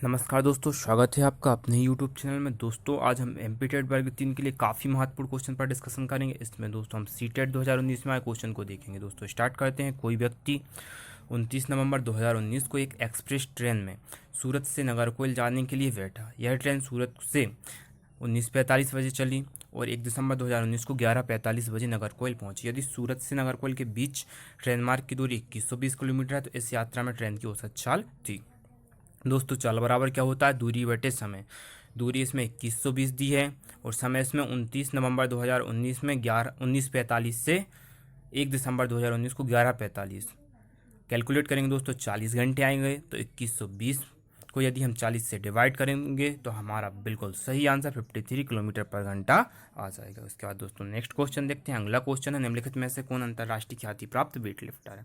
नमस्कार दोस्तों, स्वागत है आपका अपने यूट्यूब चैनल में। दोस्तों आज हम एमपी टेट वर्ग 3 के लिए काफ़ी महत्वपूर्ण क्वेश्चन पर डिस्कशन करेंगे। इसमें दोस्तों हम सी टेट 2019 में आए क्वेश्चन को देखेंगे। दोस्तों स्टार्ट करते हैं। कोई व्यक्ति 29 नवंबर 2019 को एक एक्सप्रेस ट्रेन में सूरत से नागरकोइल जाने के लिए बैठा। यह ट्रेन सूरत से 19:45 बजे चली और 1 दिसंबर 2019 को 11:45 बजे नागरकोइल पहुंची। यदि सूरत से नागरकोइल के बीच ट्रेन मार्ग की दूरी 2120 किलोमीटर है तो इस यात्रा में ट्रेन की औसत चाल थी। दोस्तों चाल बराबर क्या होता है, दूरी बटे समय। दूरी इसमें 2120 दी है और समय इसमें 29 नवंबर 2019 में 19:45 से 1 दिसंबर 2019 को 11:45 कैलकुलेट करेंगे। दोस्तों 40 घंटे आएंगे तो 2120 को यदि हम 40 से डिवाइड करेंगे तो हमारा बिल्कुल सही आंसर 53 किलोमीटर पर घंटा आ जाएगा। उसके बाद दोस्तों नेक्स्ट क्वेश्चन देखते हैं। अगला क्वेश्चन है, निम्नलिखित में से कौन अंतर्राष्ट्रीय ख्याति प्राप्त वेट लिफ्टर है।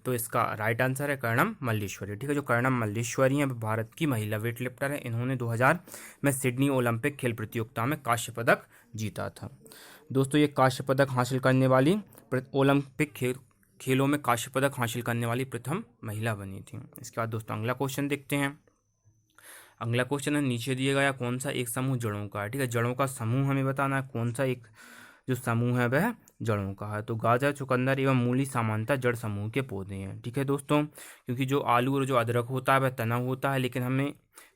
तो इसका राइट आंसर है कर्णम मल्लेश्वरी। ठीक है, जो कर्णम मल्लेश्वरी हैं भारत की महिला वेट लिफ्टर है। इन्होंने 2000 में सिडनी ओलंपिक खेल प्रतियोगिता में कांस्य पदक जीता था। दोस्तों ये कांस्य पदक हासिल करने वाली ओलंपिक खेलों में कांस्य पदक हासिल करने वाली प्रथम महिला बनी थी। इसके बाद दोस्तों अगला क्वेश्चन देखते हैं। अगला क्वेश्चन है, नीचे दिए गया कौन सा एक समूह जड़ों का है। ठीक है, जड़ों का समूह हमें बताना है। कौन सा एक जो समूह है वह जड़ों का है। तो गाजर, चुकंदर एवं मूली सामान्यतः जड़ समूह के पौधे हैं। ठीक है दोस्तों, क्योंकि जो आलू और जो अदरक होता है वह तना होता है, लेकिन हमें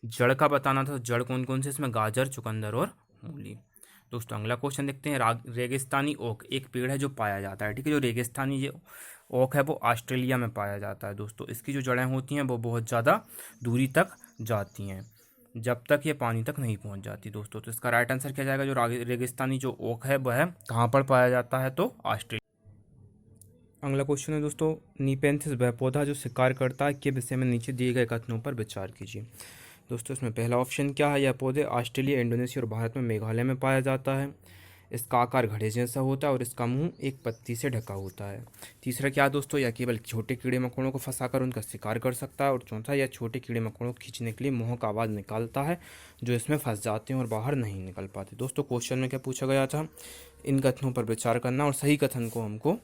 जड़ का बताना था। जड़ कौन कौन से, इसमें गाजर, चुकंदर और मूली। दोस्तों अगला क्वेश्चन देखते हैं। रेगिस्तानी ओक एक पेड़ है जो पाया जाता है। ठीक है, जो रेगिस्तानी जो ओक है वो ऑस्ट्रेलिया में पाया जाता है। दोस्तों इसकी जो जड़ें होती हैं वो बहुत ज़्यादा दूरी तक जाती हैं, जब तक ये पानी तक नहीं पहुंच जाती। दोस्तों तो इसका राइट आंसर क्या जाएगा, जो रेगिस्तानी जो ओक है वह कहाँ पर पाया जाता है, तो ऑस्ट्रेलिया। अगला क्वेश्चन है दोस्तों, नीपेंथिस वह पौधा जो शिकार करता है के विषय में नीचे दिए गए कथनों पर विचार कीजिए। दोस्तों इसमें पहला ऑप्शन क्या है, यह पौधे ऑस्ट्रेलिया, इंडोनेशिया और भारत में मेघालय में पाया जाता है। इसका आकार घड़े जैसा होता है और इसका मुंह एक पत्ती से ढका होता है। तीसरा क्या दोस्तों, यह केवल छोटे कीड़े मकोड़ों को फंसाकर उनका शिकार कर सकता है। और चौथा, यह छोटे कीड़े मकोड़ों को खींचने के लिए मुंह का आवाज़ निकालता है जो इसमें फंस जाते हैं और बाहर नहीं निकल पाते। दोस्तों क्वेश्चन में क्या पूछा गया था, इन कथनों पर विचार करना और सही कथन को हमको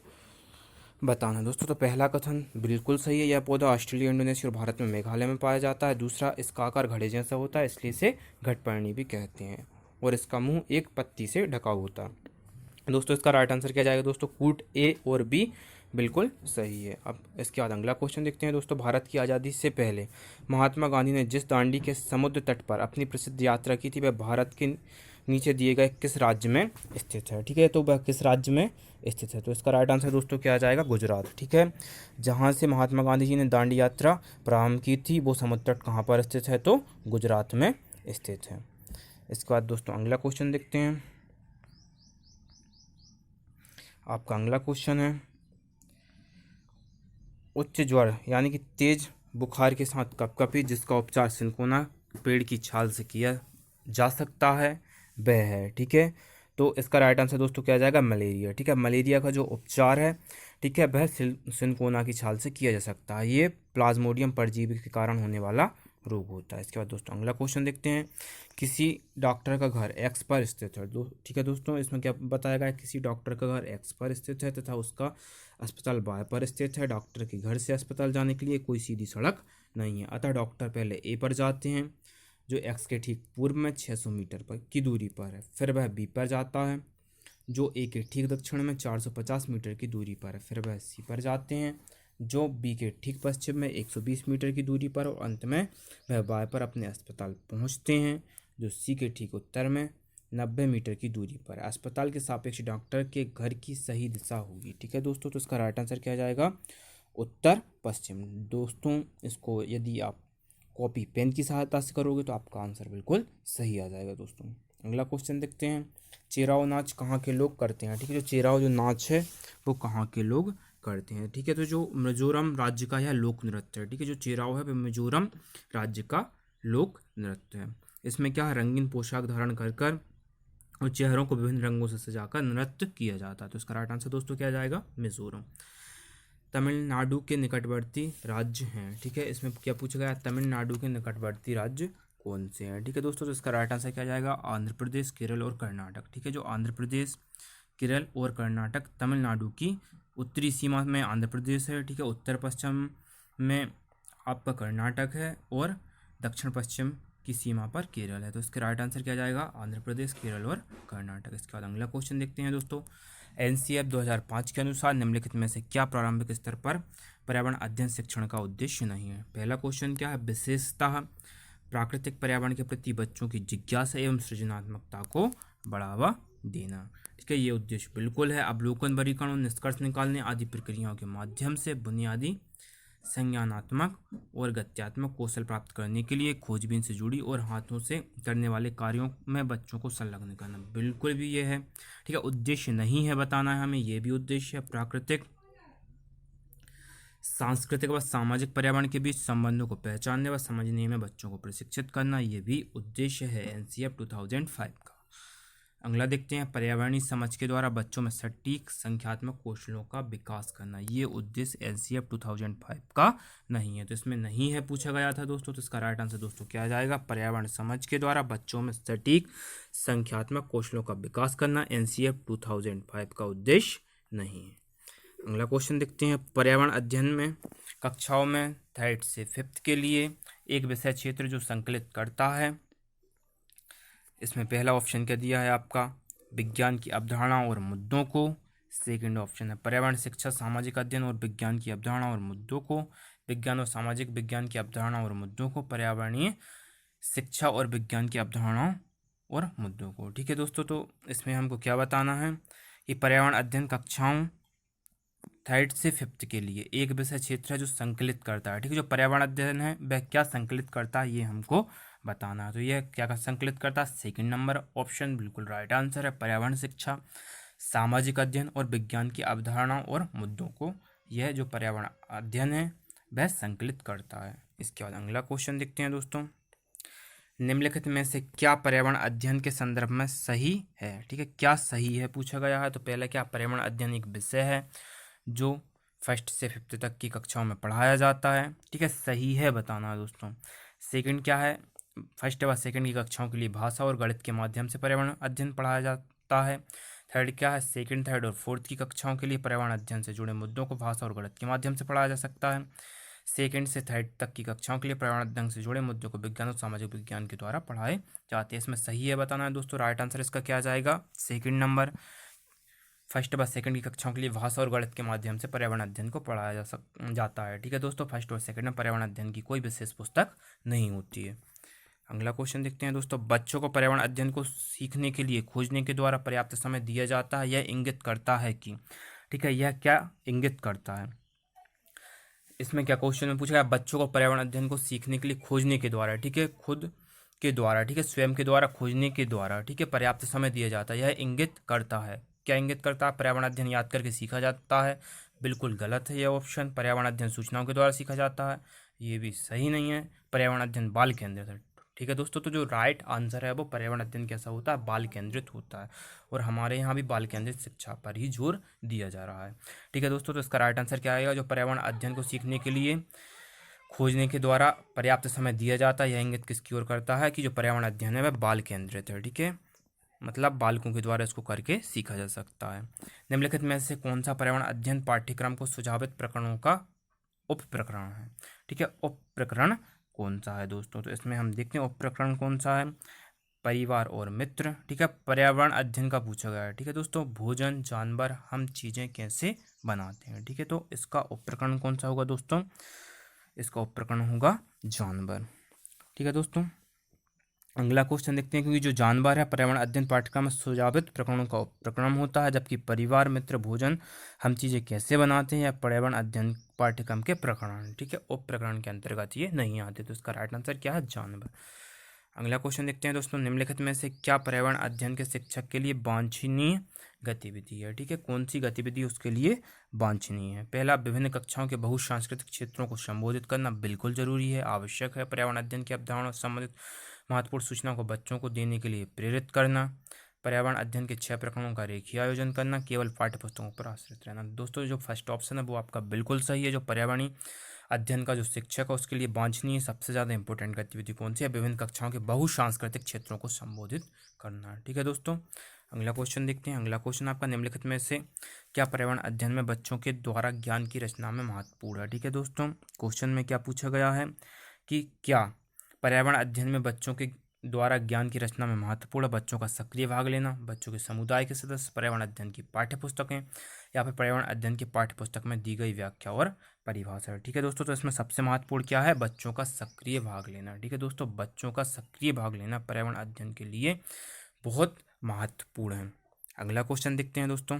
बताना। दोस्तों तो पहला कथन बिल्कुल सही है, यह पौधा ऑस्ट्रेलिया, इंडोनेशिया और भारत में मेघालय में पाया जाता है। दूसरा, इसका आकार घड़े जैसा होता है इसलिए इसे घटपर्णी भी कहते हैं और इसका मुंह एक पत्ती से ढका होता है। दोस्तों इसका राइट आंसर क्या जाएगा, दोस्तों कूट ए और बी बिल्कुल सही है। अब इसके बाद अगला क्वेश्चन देखते हैं। दोस्तों भारत की आज़ादी से पहले महात्मा गांधी ने जिस दांडी के समुद्र तट पर अपनी प्रसिद्ध यात्रा की थी वह भारत के नीचे दिए गए किस राज्य में स्थित है। ठीक है, तो वह किस राज्य में स्थित है। तो इसका राइट आंसर दोस्तों क्या आ जाएगा, गुजरात। ठीक है, जहाँ से महात्मा गांधी जी ने दांडी यात्रा प्रारंभ की थी वो समुद्र तट कहाँ पर स्थित है, तो गुजरात में स्थित है। इसके बाद दोस्तों अगला क्वेश्चन देखते हैं। आपका अगला क्वेश्चन है, उच्च ज्वर यानी कि तेज बुखार के साथ कपकपी जिसका उपचार सिनकोना पेड़ की छाल से किया जा सकता है वह है। ठीक है, तो इसका राइट आंसर दोस्तों क्या जाएगा, मलेरिया। ठीक है, मलेरिया का जो उपचार है, ठीक है, वह सिनकोना की छाल से किया जा सकता है। ये प्लाज्मोडियम परजीवी के कारण होने वाला रोग होता है। इसके बाद दोस्तों अगला क्वेश्चन देखते हैं। किसी डॉक्टर का घर एक्स पर स्थित है। ठीक है दोस्तों, इसमें क्या बताया गया है, किसी डॉक्टर का घर एक्स पर स्थित है तथा उसका अस्पताल वाई पर स्थित है। डॉक्टर के घर से अस्पताल जाने के लिए कोई सीधी सड़क नहीं है, अतः डॉक्टर पहले ए पर जाते हैं जो एक्स के ठीक पूर्व में 600 मीटर पर की दूरी पर है। फिर वह बी पर जाता है जो ए के ठीक दक्षिण में 450 मीटर की दूरी पर है। फिर वह सी पर जाते हैं जो बी के ठीक पश्चिम में 120 मीटर की दूरी पर, और अंत में वह वाई पर अपने अस्पताल पहुंचते हैं जो सी के ठीक उत्तर में 90 मीटर की दूरी पर है। अस्पताल के सापेक्ष डॉक्टर के घर की सही दिशा होगी। ठीक है दोस्तों, तो इसका राइट आंसर क्या जाएगा, उत्तर पश्चिम। दोस्तों इसको यदि आप कॉपी पेन की सहायता से करोगे तो आपका आंसर बिल्कुल सही आ जाएगा। दोस्तों अगला क्वेश्चन देखते हैं। चेराव नाच कहाँ के लोग करते हैं। ठीक है, जो चेराव जो नाच है वो कहाँ के लोग करते हैं। ठीक है, तो जो मिजोरम राज्य का यह लोक नृत्य है। ठीक है, जो चेराव है वह मिजोरम राज्य का लोक नृत्य है। इसमें क्या है, रंगीन पोशाक धारण कर कर और चेहरों को विभिन्न रंगों से सजाकर नृत्य किया जाता है। तो इसका राइट आंसर दोस्तों क्या जाएगा, मिजोरम। तमिलनाडु के निकटवर्ती राज्य हैं। ठीक है, इसमें क्या पूछा गया, तमिलनाडु के निकटवर्ती राज्य कौन से हैं। ठीक है दोस्तों, तो इसका राइट आंसर क्या जाएगा, आंध्र प्रदेश, केरल और कर्नाटक। ठीक है, जो आंध्र प्रदेश, केरल और कर्नाटक तमिलनाडु की उत्तरी सीमा में आंध्र प्रदेश है। ठीक है, उत्तर पश्चिम में आपका कर्नाटक है और दक्षिण पश्चिम की सीमा पर केरल है। तो इसका राइट आंसर क्या जाएगा, आंध्र प्रदेश, केरल और कर्नाटक। इसके बाद अगला क्वेश्चन देखते हैं दोस्तों। एनसीएफ 2005 के अनुसार निम्नलिखित में से क्या प्रारंभिक स्तर पर पर्यावरण अध्ययन शिक्षण का उद्देश्य नहीं है। पहला क्वेश्चन क्या है, विशेषतः प्राकृतिक पर्यावरण के प्रति बच्चों की जिज्ञासा एवं सृजनात्मकता को बढ़ावा देना। ठीक है, ये उद्देश्य बिल्कुल है। अवलोकन, वर्गीकरण और निष्कर्ष निकालने आदि प्रक्रियाओं के माध्यम से बुनियादी संज्ञानात्मक और गत्यात्मक कौशल प्राप्त करने के लिए खोजबीन से जुड़ी और हाथों से करने वाले कार्यों में बच्चों को संलग्न करना, बिल्कुल भी ये है। ठीक है, उद्देश्य नहीं है बताना है हमें, ये भी उद्देश्य है। प्राकृतिक, सांस्कृतिक व सामाजिक पर्यावरण के बीच संबंधों को पहचानने व समझने में बच्चों को प्रशिक्षित करना, ये भी उद्देश्य है एनसीएफ 2005 का। अगला देखते हैं, पर्यावरणीय समझ के द्वारा बच्चों में सटीक संख्यात्मक कौशलों का विकास करना, ये उद्देश्य एनसीएफ 2005 का नहीं है। तो इसमें नहीं है पूछा गया था दोस्तों, तो इसका राइट आंसर दोस्तों क्या जाएगा, पर्यावरण समझ के द्वारा बच्चों में सटीक संख्यात्मक कौशलों का विकास करना एनसीएफ 2005 का उद्देश्य नहीं है। अगला क्वेश्चन देखते हैं, पर्यावरण अध्ययन में कक्षाओं में 3rd से 5th के लिए एक विषय क्षेत्र जो संकलित करता है। इसमें पहला ऑप्शन क्या दिया है आपका, विज्ञान की अवधारणा और मुद्दों को। सेकंड ऑप्शन है पर्यावरण शिक्षा, सामाजिक अध्ययन और विज्ञान की अवधारणा और मुद्दों को। विज्ञान और सामाजिक विज्ञान की अवधारणा और मुद्दों को, पर्यावरणीय शिक्षा और विज्ञान की अवधारणाओं और मुद्दों को। ठीक है दोस्तों, तो इसमें हमको क्या बताना है कि पर्यावरण अध्ययन कक्षाओं 3rd से 5th के लिए एक विषय क्षेत्र है जो संकलित करता है। ठीक है, जो पर्यावरण अध्ययन है वह क्या संकलित करता है ये हमको बताना है। तो यह क्या संकलित करता है, सेकंड नंबर ऑप्शन बिल्कुल राइट आंसर है, पर्यावरण शिक्षा, सामाजिक अध्ययन और विज्ञान की अवधारणाओं और मुद्दों को यह जो पर्यावरण अध्ययन है वह संकलित करता है। इसके बाद अगला क्वेश्चन देखते हैं दोस्तों, निम्नलिखित में से क्या पर्यावरण अध्ययन के संदर्भ में सही है। ठीक है, क्या सही है पूछा गया है। तो पहले क्या, पर्यावरण अध्ययन एक विषय है जो 1st से 5th तक की कक्षाओं में पढ़ाया जाता है। ठीक है, सही है बताना है दोस्तों। सेकंड क्या है, 1st व 2nd की कक्षाओं के लिए भाषा और गणित के माध्यम से पर्यावरण अध्ययन पढ़ाया जाता है। 3rd क्या है, 2nd, 3rd और 4th की कक्षाओं के लिए पर्यावरण अध्ययन से जुड़े मुद्दों को भाषा और गणित के माध्यम से पढ़ाया जा सकता है। 2nd से 3rd तक की कक्षाओं के लिए पर्यावरण अध्ययन से जुड़े मुद्दों को विज्ञान और सामाजिक विज्ञान के द्वारा पढ़ाए जाते हैं। इसमें सही है बताना है दोस्तों। राइट आंसर इसका क्या जाएगा, सेकंड नंबर। 1st व 2nd की कक्षाओं के लिए भाषा और गणित के माध्यम से पर्यावरण अध्ययन को पढ़ाया जाता है। ठीक है दोस्तों, 1st और 2nd में पर्यावरण अध्ययन की कोई विशेष पुस्तक नहीं होती है। अगला क्वेश्चन देखते हैं दोस्तों, बच्चों को पर्यावरण अध्ययन को सीखने के लिए खोजने के द्वारा पर्याप्त समय दिया जाता है, यह इंगित करता है कि। ठीक है, यह क्या इंगित करता है, इसमें क्या क्वेश्चन में पूछा गया, बच्चों को पर्यावरण अध्ययन को सीखने के लिए खोजने के द्वारा, ठीक है, खुद के द्वारा, ठीक है, स्वयं के द्वारा खोजने के द्वारा, ठीक है, पर्याप्त समय दिया जाता है, यह इंगित करता है। क्या इंगित करता है, पर्यावरण अध्ययन याद करके सीखा जाता है, बिल्कुल गलत है यह ऑप्शन। पर्यावरण अध्ययन सूचनाओं के द्वारा सीखा जाता है, ये भी सही नहीं है। पर्यावरण अध्ययन बाल केंद्रित है। ठीक है दोस्तों, तो जो राइट आंसर है वो पर्यावरण अध्ययन कैसा होता है, बाल केंद्रित होता है, और हमारे यहाँ भी बाल केंद्रित शिक्षा पर ही जोर दिया जा रहा है। ठीक है दोस्तों, तो इसका राइट आंसर क्या आएगा, जो पर्यावरण अध्ययन को सीखने के लिए खोजने के द्वारा पर्याप्त समय दिया जाता है, यह इंगित किसकी ओर करता है कि जो पर्यावरण अध्ययन है वह बाल केंद्रित है। ठीक है, मतलब बालकों के द्वारा इसको करके सीखा जा सकता है। निम्नलिखित में से कौन सा पर्यावरण अध्ययन पाठ्यक्रम को सुझावित प्रकरणों का उप प्रकरण है। ठीक है, उप प्रकरण कौन सा है दोस्तों, तो इसमें हम देखते हैं उप प्रकरण कौन सा है, परिवार और मित्र। ठीक है, पर्यावरण अध्ययन का पूछा गया है। ठीक है दोस्तों, भोजन, जानवर, हम चीज़ें कैसे बनाते हैं। ठीक है, तो इसका उप प्रकरण कौन सा होगा दोस्तों, इसका उप प्रकरण होगा जानवर। ठीक है दोस्तों, अगला क्वेश्चन देखते हैं, क्योंकि जो जानवर है पर्यावरण अध्ययन पाठ्यक्रम में सुझावित प्रकरणों का उप प्रकरण होता है, जबकि परिवार, मित्र, भोजन, हम चीज़ें कैसे बनाते हैं या पर्यावरण अध्ययन पाठ्यक्रम के प्रकरण। ठीक है, उप प्रकरण के अंतर्गत ये नहीं आते, तो इसका राइट आंसर क्या है, जानवर। अगला क्वेश्चन देखते हैं दोस्तों, निम्नलिखित में से क्या पर्यावरण अध्ययन के शिक्षक के लिए वांछनीय गतिविधि है। ठीक है, कौन सी गतिविधि उसके लिए वांछनीय है। पहला, विभिन्न कक्षाओं के बहुसांस्कृतिक क्षेत्रों को संबोधित करना बिल्कुल जरूरी है, आवश्यक है। पर्यावरण अध्ययन की अवधारणा से संबंधित महत्वपूर्ण सूचना को बच्चों को देने के लिए प्रेरित करना, पर्यावरण अध्ययन के 6 प्रकरणों का रेखीय आयोजन करना, केवल पाठ्यपुस्तकों पर आश्रित रहना। दोस्तों, जो फर्स्ट ऑप्शन है वो आपका बिल्कुल सही है। जो पर्यावरणीय अध्ययन का जो शिक्षक है उसके लिए वांछनीय सबसे ज़्यादा इंपॉर्टेंट गतिविधि कौन सी है, विभिन्न कक्षाओं के बहुसांस्कृतिक क्षेत्रों को संबोधित करना। ठीक है दोस्तों, अगला क्वेश्चन देखते हैं। अगला क्वेश्चन आपका, निम्नलिखित में से क्या पर्यावरण अध्ययन में बच्चों के द्वारा ज्ञान की रचना में महत्वपूर्ण है। ठीक है दोस्तों, क्वेश्चन में क्या पूछा गया है कि क्या पर्यावरण अध्ययन में बच्चों के द्वारा ज्ञान की रचना में महत्वपूर्ण बच्चों का सक्रिय भाग लेना, बच्चों के समुदाय के सदस्य, पर्यावरण अध्ययन की पाठ्य पुस्तकें या फिर पर्यावरण अध्ययन की पाठ्य पुस्तक में दी गई व्याख्या और परिभाषा। ठीक है दोस्तों, तो इसमें सबसे महत्वपूर्ण क्या है? बच्चों का सक्रिय भाग लेना। ठीक है दोस्तों, बच्चों का सक्रिय भाग लेना पर्यावरण अध्ययन के लिए बहुत महत्वपूर्ण है। अगला क्वेश्चन देखते हैं दोस्तों।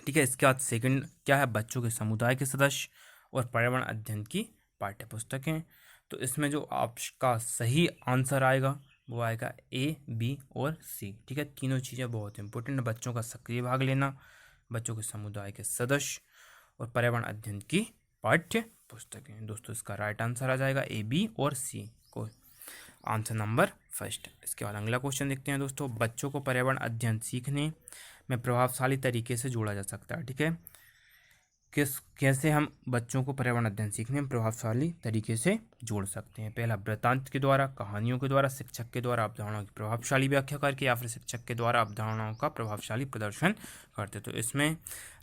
ठीक है, इसके बाद सेकंड क्या है? बच्चों के समुदाय के सदस्य और पर्यावरण अध्ययन की पाठ्य पुस्तकें। तो इसमें जो आपका सही आंसर आएगा वो आएगा ए, बी और सी। ठीक है, तीनों चीज़ें बहुत इंपॉर्टेंट है। बच्चों का सक्रिय भाग लेना, बच्चों के समुदाय के सदस्य और पर्यावरण अध्ययन की पाठ्य पुस्तकें। दोस्तों इसका राइट आंसर आ जाएगा ए, बी और सी को आंसर नंबर फर्स्ट। इसके बाद अगला क्वेश्चन देखते हैं दोस्तों। बच्चों को पर्यावरण अध्ययन सीखने में प्रभावशाली तरीके से जोड़ा जा सकता है। ठीक है, कैसे हम बच्चों को पर्यावरण अध्ययन सीखने में प्रभावशाली तरीके से जोड़ सकते हैं? पहला, वृत्तांत के द्वारा, कहानियों के द्वारा, शिक्षक के द्वारा अवधारणाओं की प्रभावशाली व्याख्या करके या फिर शिक्षक के द्वारा अवधारणाओं का प्रभावशाली प्रदर्शन करते। तो इसमें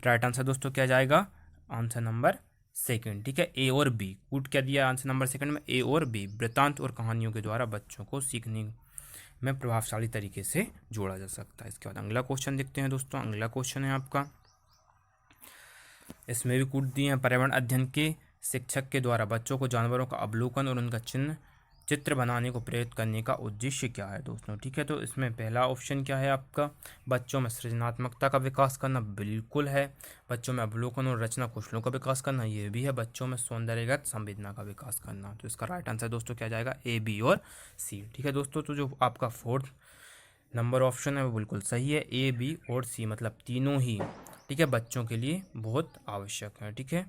राइट आंसर दोस्तों क्या जाएगा? Answer number second. ठीक है, ए और बी। कूट क्या दिया आंसर नंबर सेकंड में? ए और बी। वृत्तांत और कहानियों के द्वारा बच्चों को सीखने में प्रभावशाली तरीके से जोड़ा जा सकता है। इसके बाद अगला क्वेश्चन देखते हैं दोस्तों। अगला क्वेश्चन है आपका, इसमें भी कूट दिए हैं। पर्यावरण अध्ययन के शिक्षक के द्वारा बच्चों को जानवरों का अवलोकन और उनका चित्र बनाने को प्रेरित करने का उद्देश्य क्या है दोस्तों? ठीक है, तो इसमें पहला ऑप्शन क्या है आपका? बच्चों में सृजनात्मकता का विकास करना, बिल्कुल है। बच्चों में अवलोकन और रचना कौशलों का विकास करना, ये भी है। बच्चों में सौंदर्यगत संवेदना का विकास करना। तो इसका राइट आंसर दोस्तों क्या जाएगा? ए, बी और सी। ठीक है दोस्तों, तो जो आपका फोर्थ नंबर ऑप्शन है वो बिल्कुल सही है, ए, बी और सी, मतलब तीनों ही ठीक है बच्चों के लिए बहुत आवश्यक है। ठीक है,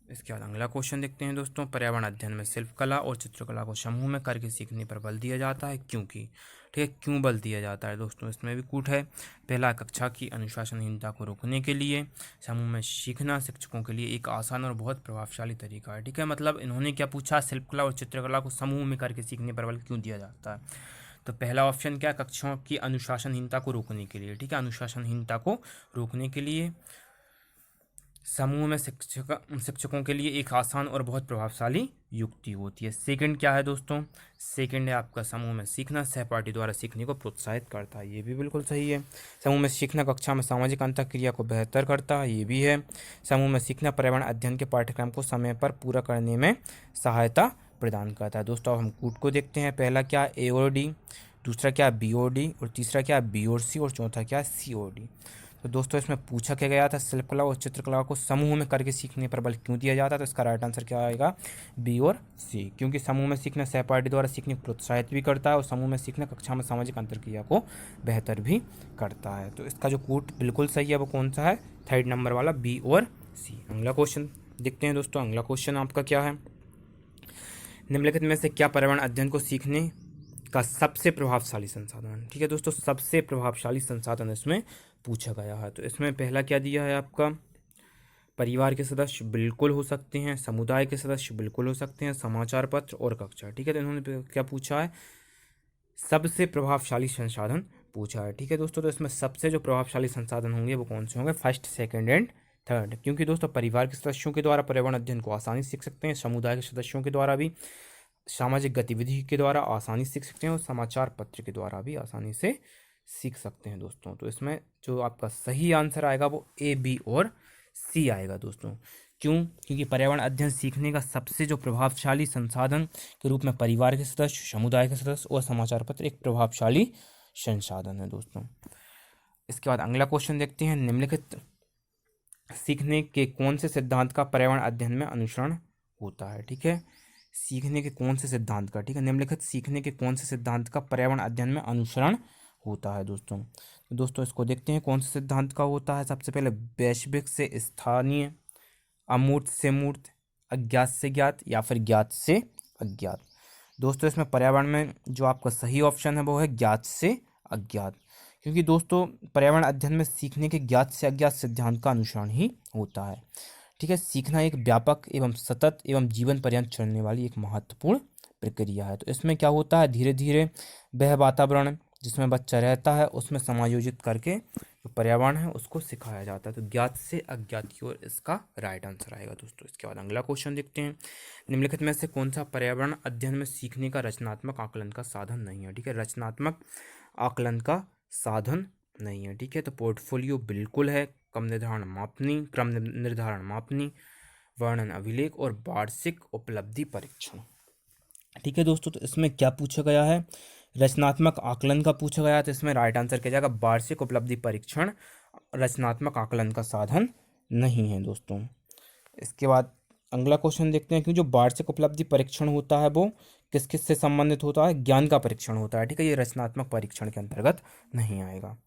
इसके बाद अगला क्वेश्चन देखते हैं दोस्तों। पर्यावरण अध्ययन में शिल्पकला और चित्रकला को समूह में करके सीखने पर बल दिया जाता है, क्योंकि? ठीक है, क्यों बल दिया जाता है दोस्तों? इसमें भी कूट है। पहला, कक्षा की अनुशासनहीनता को रोकने के लिए। समूह में सीखना शिक्षकों के लिए एक आसान और बहुत प्रभावशाली तरीका है। ठीक है, मतलब इन्होंने क्या पूछा? शिल्पकला और चित्रकला को समूह में करके सीखने पर बल क्यों दिया जाता है? तो पहला ऑप्शन क्या? कक्षाओं की अनुशासनहीनता को रोकने के लिए। ठीक है, अनुशासनहीनता को रोकने के लिए समूह में शिक्षकों के लिए एक आसान और बहुत प्रभावशाली युक्ति होती है। सेकंड क्या है दोस्तों? सेकंड है आपका, समूह में सीखना सहपाठी द्वारा सीखने को प्रोत्साहित करता है, ये भी बिल्कुल सही है। समूह में सीखना कक्षा में सामाजिक अंतःक्रिया को बेहतर करता है, ये भी है। समूह में सीखना पर्यावरण अध्ययन के पाठ्यक्रम को समय पर पूरा करने में सहायता प्रदान करता है। दोस्तों अब हम कूट को देखते हैं। पहला क्या? ए और डी, दूसरा क्या? बी और डी, और तीसरा क्या? बी और सी, और चौथा क्या? सी और डी। तो दोस्तों इसमें पूछा क्या गया था? शिल्पकला और चित्रकला को समूह में करके सीखने पर बल क्यों दिया जाता है? तो इसका राइट आंसर क्या आएगा? बी और सी, क्योंकि समूह में सीखना सहपाठी द्वारा सीखने को प्रोत्साहित भी करता है और समूह में सीखना कक्षा में सामाजिक अंतर्क्रिया को बेहतर भी करता है। तो इसका जो कूट बिल्कुल सही है वो कौन सा है? थर्ड नंबर वाला, बी और सी। अगला क्वेश्चन देखते हैं दोस्तों। अगला क्वेश्चन आपका क्या है? निम्नलिखित में से क्या पर्यावरण अध्ययन को सीखने का सबसे प्रभावशाली संसाधन है? ठीक है दोस्तों, सबसे प्रभावशाली संसाधन इसमें पूछा गया है। तो इसमें पहला क्या दिया है आपका? परिवार के सदस्य बिल्कुल हो सकते हैं, समुदाय के सदस्य बिल्कुल हो सकते हैं, समाचार पत्र और कक्षा। ठीक है, तो इन्होंने क्या पूछा है? सबसे प्रभावशाली संसाधन पूछा है। ठीक है दोस्तों, तो इसमें सबसे जो प्रभावशाली संसाधन होंगे वो कौन से होंगे? फर्स्ट, सेकेंड एंड थर्ड, क्योंकि दोस्तों परिवार के सदस्यों के द्वारा पर्यावरण अध्ययन को आसानी से सीख सकते हैं, समुदाय के सदस्यों के द्वारा भी, सामाजिक गतिविधि के द्वारा आसानी से सीख सकते हैं और समाचार पत्र के द्वारा भी आसानी से सीख सकते हैं दोस्तों। तो इसमें जो आपका सही आंसर आएगा वो ए, बी और सी आएगा दोस्तों। क्यों? क्योंकि पर्यावरण अध्ययन सीखने का सबसे जो प्रभावशाली संसाधन के रूप में परिवार के सदस्य, समुदाय के सदस्य और समाचार पत्र एक प्रभावशाली संसाधन है दोस्तों। इसके बाद अगला क्वेश्चन देखते हैं। निम्नलिखित सीखने के कौन से सिद्धांत का पर्यावरण अध्ययन में अनुसरण होता है? ठीक है, सीखने के कौन से सिद्धांत का? ठीक है, निम्नलिखित सीखने के कौन से सिद्धांत का पर्यावरण अध्ययन में अनुसरण होता है दोस्तों? तो दोस्तों इसको देखते हैं कौन से सिद्धांत का होता है। सबसे पहले, वैश्विक से स्थानीय, अमूर्त से मूर्त, अज्ञात से ज्ञात या फिर ज्ञात से अज्ञात। दोस्तों इसमें पर्यावरण में जो आपका सही ऑप्शन है वो है ज्ञात से अज्ञात, क्योंकि दोस्तों पर्यावरण अध्ययन में सीखने के ज्ञात से अज्ञात सिद्धांत का अनुसरण ही होता है। ठीक है, सीखना एक व्यापक एवं सतत एवं जीवन पर्यंत चलने वाली एक महत्वपूर्ण प्रक्रिया है। तो इसमें क्या होता है? धीरे धीरे वह वातावरण जिसमें बच्चा रहता है उसमें समायोजित करके जो पर्यावरण है उसको सिखाया जाता है। तो ज्ञात से अज्ञात की ओर इसका राइट आंसर आएगा दोस्तों। इसके बाद अगला क्वेश्चन देखते हैं, निम्नलिखित में से कौन सा पर्यावरण अध्ययन में सीखने का रचनात्मक आकलन का साधन नहीं है। ठीक है, रचनात्मक आकलन का साधन नहीं है। ठीक है, तो पोर्टफोलियो बिल्कुल है, क्रम निर्धारण मापनी, वर्णन अभिलेख और वार्षिक उपलब्धि परीक्षण। ठीक है दोस्तों, तो इसमें क्या पूछा गया है, रचनात्मक आकलन का पूछा गया है, तो इसमें राइट आंसर क्या जाएगा, वार्षिक उपलब्धि परीक्षण रचनात्मक आकलन का साधन नहीं है दोस्तों। इसके बाद अगला क्वेश्चन देखते हैं कि जो वार्षिक उपलब्धि परीक्षण होता है वो किस किस से संबंधित होता है, ज्ञान का परीक्षण होता है। ठीक है, ये रचनात्मक परीक्षण के अंतर्गत नहीं आएगा।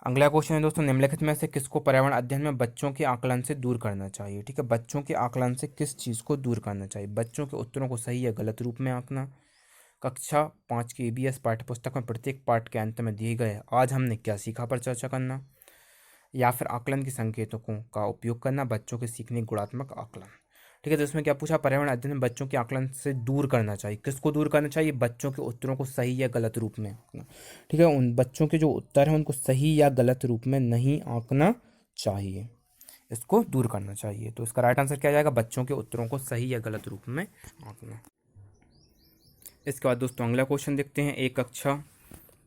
अगला क्वेश्चन है दोस्तों, निम्नलिखित में से किसको पर्यावरण अध्ययन में बच्चों के आकलन से दूर करना चाहिए। ठीक है, बच्चों के आकलन से किस चीज़ को दूर करना चाहिए, बच्चों के उत्तरों को सही या गलत रूप में आंकना, कक्षा 5 की EBS पाठ्यपुस्तक में प्रत्येक पाठ के अंत में दिए गए आज हमने क्या सीखा पर चर्चा करना, या फिर आकलन के संकेतों का उपयोग करना, बच्चों के सीखने गुणात्मक आकलन। ठीक है, तो इसमें क्या पूछा, पर्यावरण अध्ययन में बच्चों के आकलन से दूर करना चाहिए, किसको दूर करना चाहिए, बच्चों के उत्तरों को सही या गलत रूप में आंकना। ठीक है, उन बच्चों के जो उत्तर हैं उनको सही या गलत रूप में नहीं आंकना चाहिए, इसको दूर करना चाहिए। तो इसका राइट आंसर क्या जाएगा, बच्चों के उत्तरों को सही या गलत रूप में आंकना। इसके बाद दोस्तों अगला क्वेश्चन देखते हैं, एक कक्षा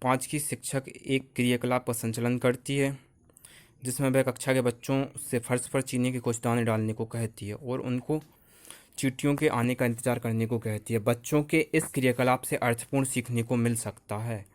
5 की शिक्षक एक क्रियाकलाप का संचालन करती है जिसमें वह कक्षा के बच्चों से फर्श पर चीनी के कुछ दाने डालने को कहती है और उनको चींटियों के आने का इंतजार करने को कहती है। बच्चों के इस क्रियाकलाप से अर्थपूर्ण सीखने को मिल सकता है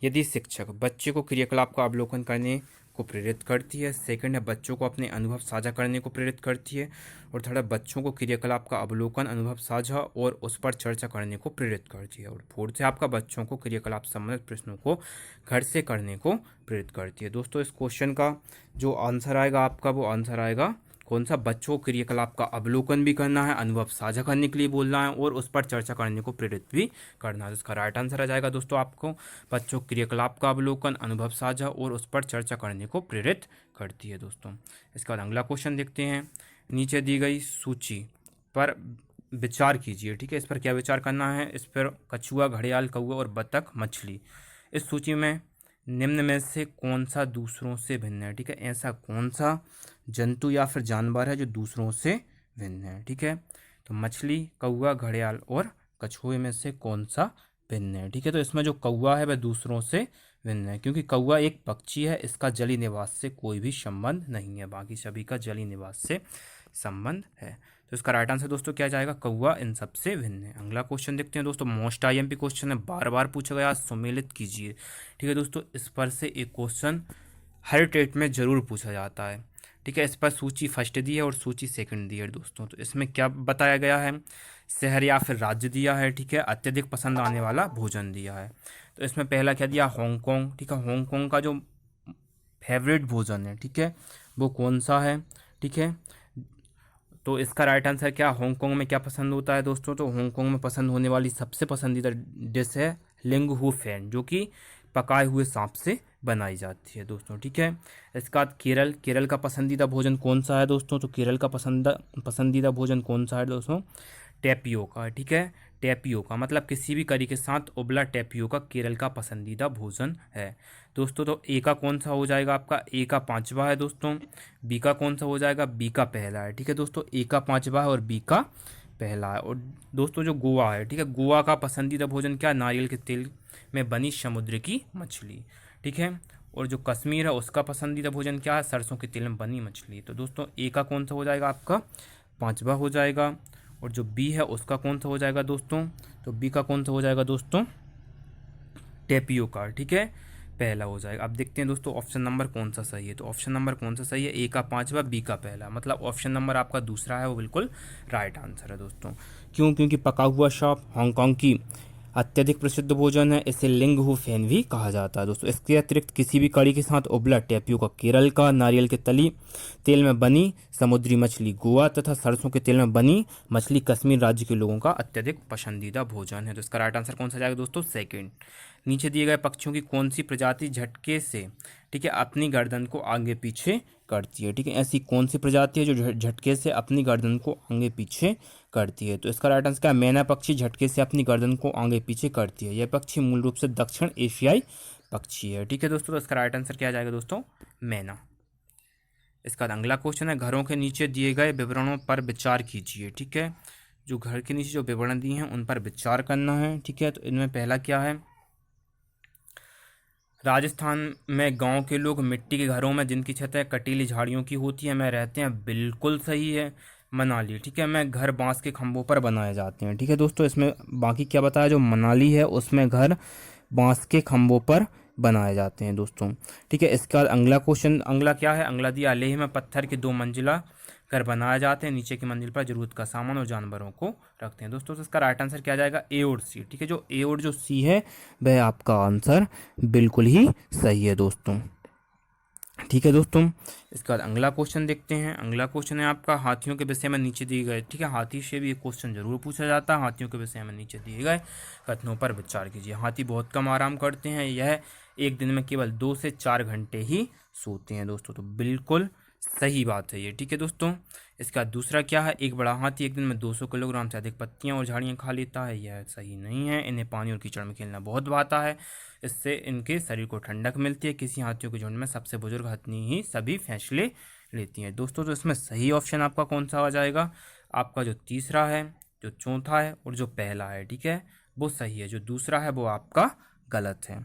यदि शिक्षक बच्चे को क्रियाकलाप का अवलोकन करने को प्रेरित करती है। सेकंड है, बच्चों को अपने अनुभव साझा करने को प्रेरित करती है। और थर्ड है, बच्चों को क्रियाकलाप का अवलोकन, अनुभव साझा और उस पर चर्चा करने को प्रेरित करती है। और फोर्थ है आपका, बच्चों को क्रियाकलाप संबंधित प्रश्नों को घर से करने को प्रेरित करती है। दोस्तों इस क्वेश्चन का जो आंसर आएगा आपका, वो आंसर आएगा कौन सा, बच्चों को क्रियाकलाप का अवलोकन भी करना है, अनुभव साझा करने के लिए बोलना है और उस पर चर्चा करने को प्रेरित भी करना है। इसका राइट आंसर आ जाएगा दोस्तों आपको, बच्चों को क्रियाकलाप का अवलोकन, अनुभव साझा और उस पर चर्चा करने को प्रेरित करती है दोस्तों। इसके बाद अगला क्वेश्चन देखते हैं, नीचे दी गई सूची पर विचार कीजिए। ठीक है, इस पर क्या विचार करना है, इस पर कछुआ, घड़ियाल, कौवा और बतख, मछली, इस सूची में निम्न में से कौन सा दूसरों से भिन्न है। ठीक है, ऐसा कौन सा जंतु या फिर जानवर है जो दूसरों से भिन्न है। ठीक है, तो मछली, कौवा, घड़ियाल और कछुए में से कौन सा भिन्न है। ठीक है, तो इसमें जो कौवा है वह दूसरों से भिन्न है क्योंकि कौवा एक पक्षी है, इसका जलीय निवास से कोई भी संबंध नहीं है, बाकी सभी का जलीय निवास से संबंध है। तो इसका राइट आंसर दोस्तों क्या जाएगा, कौवा इन सबसे भिन्न है। अगला क्वेश्चन देखते हैं दोस्तों, मोस्ट IMP क्वेश्चन है, बार बार पूछा गया, सम्मिलित कीजिए। ठीक है दोस्तों, इस पर से एक क्वेश्चन हर टेट में जरूर पूछा जाता है। ठीक है, इस पर सूची फर्स्ट दी है और सूची सेकंड दी है दोस्तों। तो इसमें क्या बताया गया है, शहर या फिर राज्य दिया है। ठीक है, अत्यधिक पसंद आने वाला भोजन दिया है। तो इसमें पहला क्या दिया, हांगकांग। ठीक है, हांगकांग का जो फेवरेट भोजन है, ठीक है, वो कौन सा है। ठीक है, तो इसका राइट आंसर क्या, हांगकांग में क्या पसंद होता है दोस्तों, तो हांगकांग में पसंद होने वाली सबसे पसंदीदा डिश है लिंग हू फैन, जो कि पकाए हुए सांप से बनाई जाती है दोस्तों। ठीक है, इसके बाद केरल का पसंदीदा भोजन कौन सा है दोस्तों, तो केरल का पसंदीदा भोजन कौन सा है दोस्तों, टेपियोका। ठीक है, टेपियोका मतलब किसी भी करी के साथ उबला टेपियोका केरल का पसंदीदा भोजन है दोस्तों। तो ए का कौन सा हो जाएगा आपका, ए का 5वां है दोस्तों। बी का कौन सा हो जाएगा, बी का पहला है। ठीक है दोस्तों, ए का 5वां है और बी का पहला है। और दोस्तों जो गोवा है, ठीक है, गोवा का पसंदीदा भोजन क्या, नारियल के तेल में बनी समुद्र की मछली। ठीक है, और जो कश्मीर है उसका पसंदीदा भोजन क्या है, सरसों के तेल में बनी मछली। तो दोस्तों ए का कौन सा हो जाएगा आपका, 5वां हो जाएगा। और जो बी है उसका कौन सा हो जाएगा दोस्तों, तो बी का कौन सा हो जाएगा दोस्तों, टेपियोका। ठीक है, पहला हो जाएगा। अब देखते हैं दोस्तों ऑप्शन नंबर कौन सा सही है। तो ऑप्शन नंबर कौन सा सही है, ए का 5वां, बी का पहला, मतलब ऑप्शन नंबर आपका दूसरा है वो बिल्कुल राइट आंसर है दोस्तों। क्यों, क्योंकि पका हुआ सांप हांगकांग की अत्यधिक प्रसिद्ध भोजन है, इसे लिंग हू फैन भी कहा जाता है दोस्तों। इसके अतिरिक्त किसी भी कड़ी के साथ उबला टेपियोका केरल का, नारियल के तेल में बनी समुद्री मछली गोवा तथा सरसों के तेल में बनी मछली कश्मीर राज्य के लोगों का अत्यधिक पसंदीदा भोजन है। तो इसका राइट आंसर कौन सा जाएगा दोस्तों, सेकंड। नीचे दिए गए पक्षियों की कौन सी प्रजाति झटके से, ठीक है, अपनी गर्दन को आगे पीछे करती है। ठीक है, ऐसी कौन सी प्रजाति है जो झटके से अपनी गर्दन को आगे पीछे करती है। तो इसका राइट आंसर क्या है, मैना पक्षी झटके से अपनी गर्दन को आगे पीछे करती है। यह पक्षी मूल रूप से दक्षिण एशियाई पक्षी है। ठीक है दोस्तों, तो इसका राइट आंसर क्या आ जाएगा दोस्तों? मैना। इसका अगला क्वेश्चन है, घरों के नीचे दिए गए विवरणों पर विचार कीजिए। ठीक है, जो घर के नीचे जो विवरण दिए हैं उन पर विचार करना है। ठीक है, तो इनमें पहला क्या है, राजस्थान में गांव के लोग मिट्टी के घरों में जिनकी छतें कटीली झाड़ियों की होती है में रहते हैं, बिल्कुल सही है। मनाली, ठीक है, में घर बांस के खंभों पर बनाए जाते हैं। ठीक है दोस्तों, इसमें बाकी क्या बताया, जो मनाली है उसमें घर बांस के खंभों पर बनाए जाते हैं दोस्तों। ठीक है, इसका अगला क्वेश्चन, अगला क्या है, अगला दिया, लेह में पत्थर के 2 मंजिला घर बनाए जाते हैं, नीचे की मंजिल पर जरूरत का सामान और जानवरों को रखते हैं दोस्तों। तो इसका राइट आंसर क्या जाएगा? ए और सी। ठीक है, जो ए और जो सी है वह आपका आंसर बिल्कुल ही सही है दोस्तों। ठीक है दोस्तों, इसके बाद अगला क्वेश्चन देखते हैं। अगला क्वेश्चन है आपका, हाथियों के विषय में नीचे दिए गए, ठीक है, हाथी से भी एक क्वेश्चन जरूर पूछा जाता है। हाथियों के विषय में नीचे दिए गए कथनों पर विचार कीजिए। हाथी बहुत कम आराम करते हैं, यह एक दिन में केवल 2 से 4 घंटे ही सोते हैं दोस्तों, तो बिल्कुल सही बात है ये। ठीक है दोस्तों, इसका दूसरा क्या है, एक बड़ा हाथी एक दिन में 200 किलोग्राम से अधिक पत्तियां और झाड़ियां खा लेता है, यह सही नहीं है। इन्हें पानी और कीचड़ में खेलना बहुत भाता है, इससे इनके शरीर को ठंडक मिलती है। किसी हाथियों के झुंड में सबसे बुजुर्ग हथनी ही सभी फैसले लेती है दोस्तों। तो इसमें सही ऑप्शन आपका कौन सा आ जाएगा? आपका जो तीसरा है, जो चौथा है और जो पहला है, ठीक है, वो सही है। जो दूसरा है वो आपका गलत है।